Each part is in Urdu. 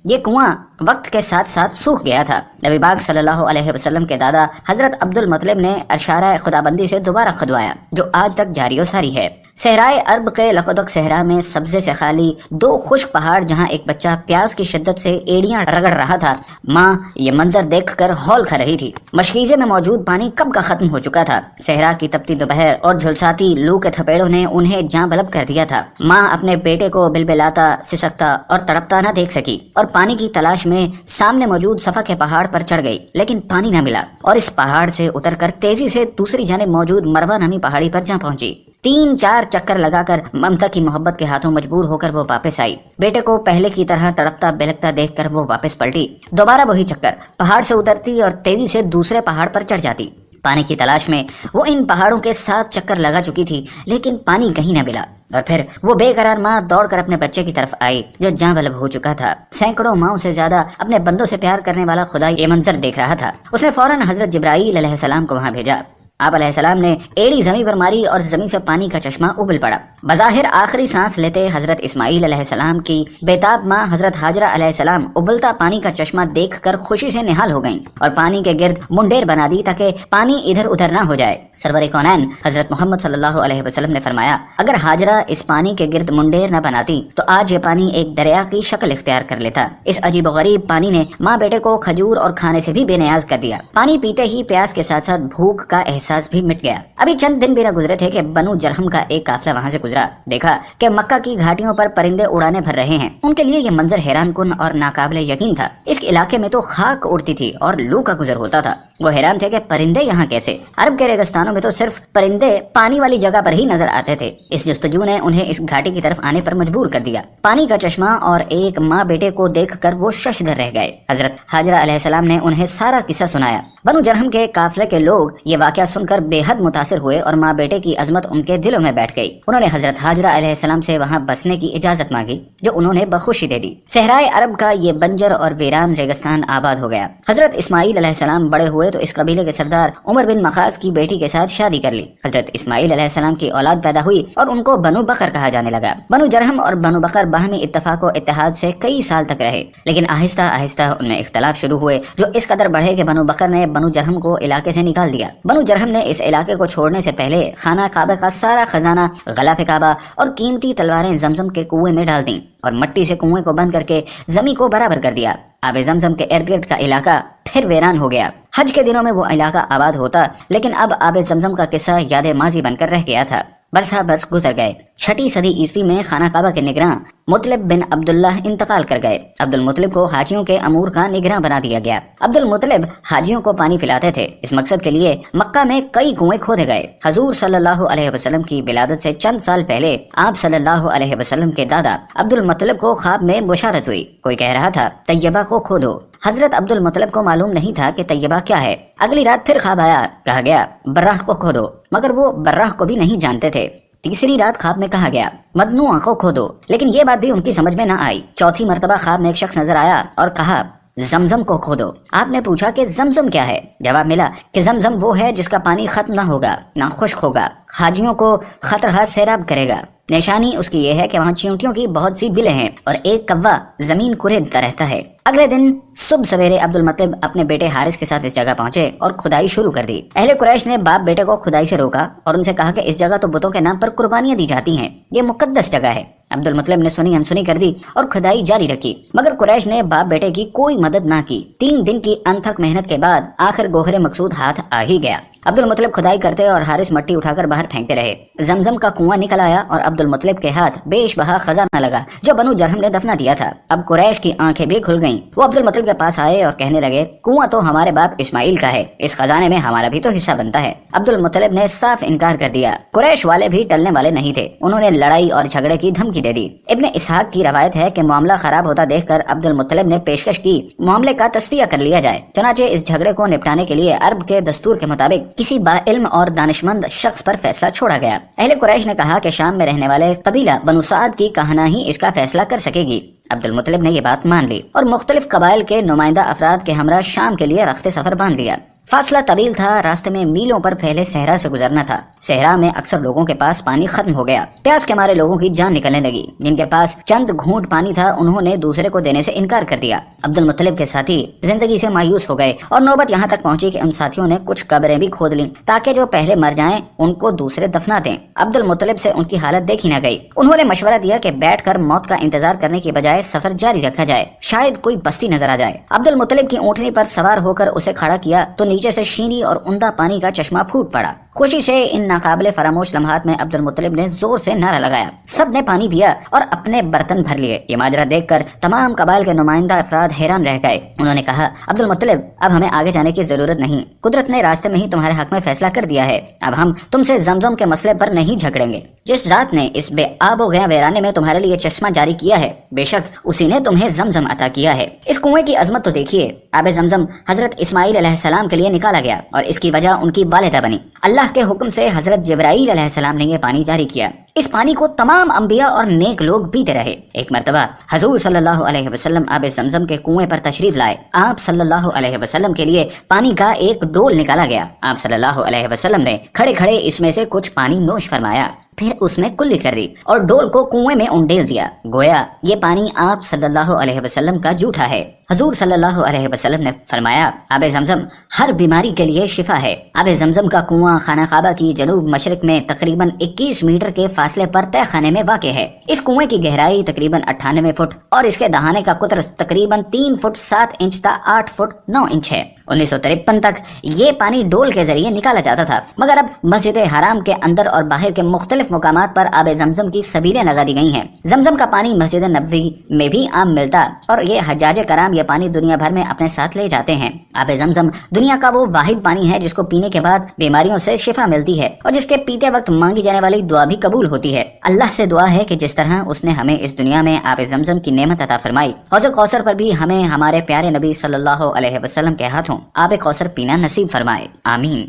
یہ کنواں وقت کے ساتھ ساتھ سوکھ گیا تھا۔ نبی پاک صلی اللہ علیہ وسلم کے دادا حضرت عبد المطلب نے ارشارہ خدابندی سے دوبارہ کھدوایا، جو آج تک جاری و ساری ہے۔ صحرائے عرب کے لقدق صحرا میں سبزے سے خالی 2 خشک پہاڑ، جہاں ایک بچہ پیاس کی شدت سے ایڑیاں رگڑ رہا تھا۔ ماں یہ منظر دیکھ کر ہول کھا رہی تھی۔ مشکیزے میں موجود پانی کب کا ختم ہو چکا تھا۔ صحرا کی تپتی دوپہر اور جھلساتی لو کے تھپیڑوں نے انہیں جاں بلب کر دیا تھا۔ ماں اپنے بیٹے کو بلبلاتا، سسکتا اور تڑپتا نہ دیکھ سکی، اور پانی کی تلاش میں سامنے موجود صفا کے پہاڑ پر چڑھ گئی، لیکن پانی نہ ملا، اور اس پہاڑ سے اتر کر تیزی سے دوسری جانب موجود مروہ نامی پہاڑی پر جا پہنچی۔ 3-4 چکر لگا کر ممتا کی محبت کے ہاتھوں مجبور ہو کر وہ واپس آئی۔ بیٹے کو پہلے کی طرح تڑپتا بلکتا دیکھ کر وہ واپس پلٹی۔ دوبارہ وہی چکر، پہاڑ سے اترتی اور تیزی سے دوسرے پہاڑ پر چڑھ جاتی۔ پانی کی تلاش میں وہ ان پہاڑوں کے 7 چکر لگا چکی تھی، لیکن پانی کہیں نہ ملا۔ اور پھر وہ بے قرار ماں دوڑ کر اپنے بچے کی طرف آئی، جو جاں بلب ہو چکا تھا۔ سینکڑوں ماؤں سے زیادہ اپنے بندوں سے پیار کرنے والا خدا یہ منظر دیکھ رہا تھا۔ اس نے فوراً حضرت جبرائیل علیہ السلام کو وہاں بھیجا۔ آپ علیہ السلام نے ایڑی زمین پر ماری اور زمین سے پانی کا چشمہ ابل پڑا۔ بظاہر آخری سانس لیتے حضرت اسماعیل علیہ السلام کی بیتاب ماں حضرت ہاجرہ علیہ السلام ابلتا پانی کا چشمہ دیکھ کر خوشی سے نہال ہو گئیں اور پانی کے گرد منڈیر بنا دی تاکہ پانی ادھر ادھر نہ ہو جائے۔ سرور کونین حضرت محمد صلی اللہ علیہ وسلم نے فرمایا، اگر ہاجرہ اس پانی کے گرد منڈیر نہ بناتی تو آج یہ پانی ایک دریا کی شکل اختیار کر لیتا۔ اس عجیب و غریب پانی نے ماں بیٹے کو کھجور اور کھانے سے بھی بے نیاز کر دیا۔ پانی پیتے ہی پیاس کے ساتھ ساتھ بھوک کا احساس بھی مٹ گیا۔ ابھی چند دن بھی نہ گزرے تھے کہ بنو جرہم کا ایک قافلہ وہاں سے گزرا۔ دیکھا کہ مکہ کی گھاٹیوں پر پرندے اڑانے بھر رہے ہیں۔ ان کے لیے یہ منظر حیران کن اور ناقابل یقین تھا۔ اس علاقے میں تو خاک اڑتی تھی اور لو کا گزر ہوتا تھا۔ وہ حیران تھے کہ پرندے یہاں کیسے؟ عرب کے ریگستانوں میں تو صرف پرندے پانی والی جگہ پر ہی نظر آتے تھے۔ اس جستجو نے انہیں اس گھاٹی کی طرف آنے پر مجبور کر دیا۔ پانی کا چشمہ اور ایک ماں بیٹے کو دیکھ کر وہ ششدر رہ گئے۔ حضرت ہاجرہ علیہ السلام نے انہیں سارا قصہ سنایا۔ بنو جرہم کے قافلے کے لوگ یہ واقعہ سن کر بے حد متاثر ہوئے اور ماں بیٹے کی عظمت ان کے دلوں میں بیٹھ گئی۔ انہوں نے حضرت ہاجرہ علیہ السلام سے وہاں بسنے کی اجازت مانگی، جو انہوں نے بخوشی دے دی۔ صحرائے عرب کا یہ بنجر اور ویران ریگستان آباد ہو گیا۔ حضرت اسماعیل علیہ السلام بڑے ہوئے تو اس قبیلے کے سردار عمر بن مخاز کی بیٹی کے ساتھ شادی کر لی۔ حضرت اسماعیل علیہ السلام کی اولاد پیدا ہوئی اور ان کو بنو بکر کہا جانے لگا۔ بنو جرہم اور بنو بکر باہمی اتفاق و اتحاد سے کئی سال تک رہے، لیکن آہستہ آہستہ ان میں اختلاف شروع ہوئے، جو اس قدر بڑھے کہ بنو بکر نے بنو جرہم کو علاقے سے نکال دیا۔ بنو جرہم نے اس علاقے کو چھوڑنے سے پہلے خانہ کعبہ کا سارا خزانہ، غلاف کعبہ اور قیمتی تلواریں زمزم کے کنویں میں ڈال دیں اور مٹی سے کنویں کو بند کر کے زمین کو برابر کر دیا۔ آب زمزم کے ارد گرد کا علاقہ پھر ویران ہو گیا۔ حج کے دنوں میں وہ علاقہ آباد ہوتا، لیکن اب آب زمزم کا قصہ یاد ماضی بن کر رہ گیا تھا۔ برسا برس گزر گئے۔ 6 صدی عیسوی میں خانہ کعبہ کے نگراں مطلب بن عبداللہ انتقال کر گئے۔ عبد المطلب کو حاجیوں کے امور کا نگراں بنا دیا گیا۔ عبد المطلب حاجیوں کو پانی پلاتے تھے۔ اس مقصد کے لیے مکہ میں کئی کنویں کھودے گئے۔ حضور صلی اللہ علیہ وسلم کی ولادت سے چند سال پہلے آپ صلی اللہ علیہ وسلم کے دادا عبد المطلب کو خواب میں بشارت ہوئی۔ کوئی کہہ رہا تھا طیبہ کو کھودو۔ حضرت عبد المطلب کو معلوم نہیں تھا کہ طیبہ کیا ہے۔ اگلی رات پھر خواب آیا، کہا گیا براہ کو کھودو، مگر وہ براہ کو بھی نہیں جانتے تھے۔ تیسری رات خواب میں کہا گیا مدنوع کو کھودو، لیکن یہ بات بھی ان کی سمجھ میں نہ آئی۔ چوتھی مرتبہ خواب میں ایک شخص نظر آیا اور کہا زمزم کو کھودو۔ آپ نے پوچھا کہ زمزم کیا ہے؟ جواب ملا کہ زمزم وہ ہے جس کا پانی ختم نہ ہوگا، نہ خشک ہوگا، حاجیوں کو خطرہ سیراب کرے گا۔ نشانی اس کی یہ ہے کہ وہاں چیونٹیوں کی بہت سی بلیں ہیں اور ایک کوا زمین کریدتا رہتا ہے۔ اگلے دن صبح سویرے عبد المطلب اپنے بیٹے حارث کے ساتھ اس جگہ پہنچے اور کھدائی شروع کر دی۔ اہل قریش نے باپ بیٹے کو کھدائی سے روکا اور ان سے کہا کہ اس جگہ تو بتوں کے نام پر قربانیاں دی جاتی ہیں، یہ مقدس جگہ ہے۔ عبد المطلب نے سنی انسنی کر دی اور کھدائی جاری رکھی، مگر قریش نے باپ بیٹے کی کوئی مدد نہ کی۔ 3 دن کی انتھک محنت کے بعد آخر گوہر مقصود ہاتھ آ ہی گیا۔ عبد المطلب کھدائی کرتے اور حارث مٹی اٹھا کر باہر پھینکتے رہے۔ زمزم کا کنواں نکل آیا اور عبد المطلب کے ہاتھ بیش بہا خزانہ لگا جو بنو جرہم نے دفنا دیا تھا۔ اب قریش کی آنکھیں بھی کھل گئیں۔ وہ عبد المطلب کے پاس آئے اور کہنے لگے کنواں تو ہمارے باپ اسماعیل کا ہے، اس خزانے میں ہمارا بھی تو حصہ بنتا ہے۔ عبد المطلب نے صاف انکار کر دیا۔ قریش والے بھی ٹلنے والے نہیں تھے، انہوں نے لڑائی اور جھگڑے کی دھمکی دے دی۔ ابن اسحاق کی روایت ہے کہ معاملہ خراب ہوتا دیکھ کر عبد المطلب نے پیشکش کی معاملے کا تصفیہ کر لیا جائے۔ چنانچہ اس جھگڑے کو نپٹانے کے لیے عرب کے دستور کے مطابق کسی با علم اور دانشمند شخص پر فیصلہ چھوڑا گیا۔ اہل قریش نے کہا کہ شام میں رہنے والے قبیلہ بنو سعد کی کہنا ہی اس کا فیصلہ کر سکے گی۔ عبد المطلب نے یہ بات مان لی اور مختلف قبائل کے نمائندہ افراد کے ہمراہ شام کے لیے رخت سفر باندھ لیا۔ فاصلہ طویل تھا، راستے میں میلوں پر پھیلے صحرا سے گزرنا تھا۔ صحرا میں اکثر لوگوں کے پاس پانی ختم ہو گیا، پیاس کے مارے لوگوں کی جان نکلنے لگی۔ جن کے پاس چند گھونٹ پانی تھا انہوں نے دوسرے کو دینے سے انکار کر دیا۔ عبد المطلب کے ساتھی زندگی سے مایوس ہو گئے اور نوبت یہاں تک پہنچی کہ ان ساتھیوں نے کچھ قبریں بھی کھود لیں تاکہ جو پہلے مر جائیں ان کو دوسرے دفنا دیں۔ عبد المطلب سے ان کی حالت دیکھی نہ گئی۔ انہوں نے مشورہ دیا کہ بیٹھ کر موت کا انتظار کرنے کی بجائے سفر جاری رکھا جائے، شاید کوئی بستی نظر آ جائے۔ عبد المطلب کی اونٹنی پر سوار ہو کر اسے کھڑا کیا تو نیچے سے شینی اور عمدہ پانی کا چشمہ پھوٹ پڑا۔ خوشی سے ان ناقابل فراموش لمحات میں عبد المطلب نے زور سے نعرہ لگایا۔ سب نے پانی پیا اور اپنے برتن بھر لیے۔ یہ ماجرا دیکھ کر تمام قبائل کے نمائندہ افراد حیران رہ گئے۔ انہوں نے کہا، عبد المطلب اب ہمیں آگے جانے کی ضرورت نہیں، قدرت نے راستے میں ہی تمہارے حق میں فیصلہ کر دیا ہے۔ اب ہم تم سے زمزم کے مسئلے پر نہیں جھگڑیں گے۔ جس ذات نے اس بے آب و گیا ویرانے میں تمہارے لیے چشمہ جاری کیا ہے، بے شک اسی نے تمہیں زمزم عطا کیا ہے۔ اس کنویں کی عظمت تو دیکھیے۔ آب زمزم حضرت اسماعیل علیہ السلام کے لیے نکالا گیا اور اس کی وجہ ان کی والدہ بنی۔ اللہ کے حکم سے حضرت جبرائیل علیہ السلام نے یہ پانی جاری کیا۔ اس پانی کو تمام انبیاء اور نیک لوگ پیتے رہے۔ ایک مرتبہ حضور صلی اللہ علیہ وسلم آب زمزم کے کنویں پر تشریف لائے۔ آپ صلی اللہ علیہ وسلم کے لیے پانی کا ایک ڈول نکالا گیا۔ آپ صلی اللہ علیہ وسلم نے کھڑے کھڑے اس میں سے کچھ پانی نوش فرمایا، پھر اس میں کلی کر دی اور ڈول کو کنویں میں انڈیل دیا، گویا یہ پانی آپ صلی اللہ علیہ وسلم کا جھوٹا ہے۔ حضور صلی اللہ علیہ وسلم نے فرمایا، آب زمزم ہر بیماری کے لیے شفا ہے۔ آب زمزم کا کنواں خانہ کعبہ کی جنوب مشرق میں تقریباً 21 میٹر کے فاصلے پر تہ خانے میں واقع ہے۔ اس کنویں کی گہرائی تقریباً 98 فٹ اور اس کے دہانے کا قطر تقریباً 3 فٹ 7 انچ تا 8 فٹ 9 انچ ہے۔ 1953 تک یہ پانی ڈول کے ذریعے نکالا جاتا تھا، مگر اب مسجد حرام کے اندر اور باہر کے مختلف مقامات پر آب زمزم کی سبیلیں لگا دی گئی ہیں۔ زمزم کا پانی مسجد نبوی میں بھی عام ملتا اور یہ حجاج کرام یہ پانی دنیا بھر میں اپنے ساتھ لے جاتے ہیں۔ آب زمزم دنیا کا وہ واحد پانی ہے جس کو پینے کے بعد بیماریوں سے شفا ملتی ہے اور جس کے پیتے وقت مانگی جانے والی دعا بھی قبول ہوتی ہے۔ اللہ سے دعا ہے کہ جس طرح اس نے ہمیں اس دنیا میں آب زمزم کی نعمت عطا فرمائی، حوض کوثر پر بھی ہمیں ہمارے پیارے نبی صلی اللہ علیہ وسلم کے ہاتھوں آب کوثر پینا نصیب فرمائے، آمین۔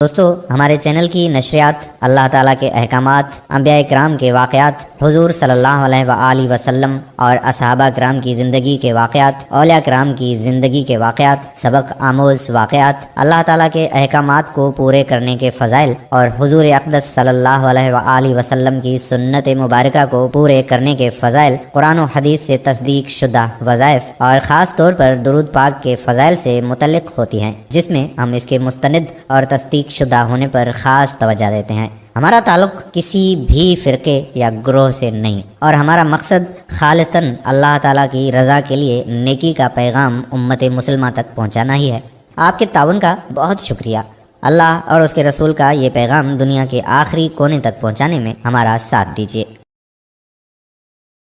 دوستو، ہمارے چینل کی نشریات اللہ تعالیٰ کے احکامات، انبیاء کرام کے واقعات، حضور صلی اللہ علیہ وآلہ وسلم اور اصحابہ کرام کی زندگی کے واقعات، اولیاء کرام کی زندگی کے واقعات، سبق آموز واقعات، اللہ تعالیٰ کے احکامات کو پورے کرنے کے فضائل اور حضور اقدس صلی اللہ علیہ وآلہ وسلم کی سنت مبارکہ کو پورے کرنے کے فضائل، قرآن و حدیث سے تصدیق شدہ وظائف اور خاص طور پر درود پاک کے فضائل سے متعلق ہوتی ہیں، جس میں ہم اس کے مستند اور تصدیق شدہ ہونے پر خاص توجہ دیتے ہیں۔ ہمارا تعلق کسی بھی فرقے یا گروہ سے نہیں اور ہمارا مقصد خالصتاً اللہ تعالیٰ کی رضا کے لیے نیکی کا پیغام امت مسلمہ تک پہنچانا ہی ہے۔ آپ کے تعاون کا بہت شکریہ۔ اللہ اور اس کے رسول کا یہ پیغام دنیا کے آخری کونے تک پہنچانے میں ہمارا ساتھ دیجیے۔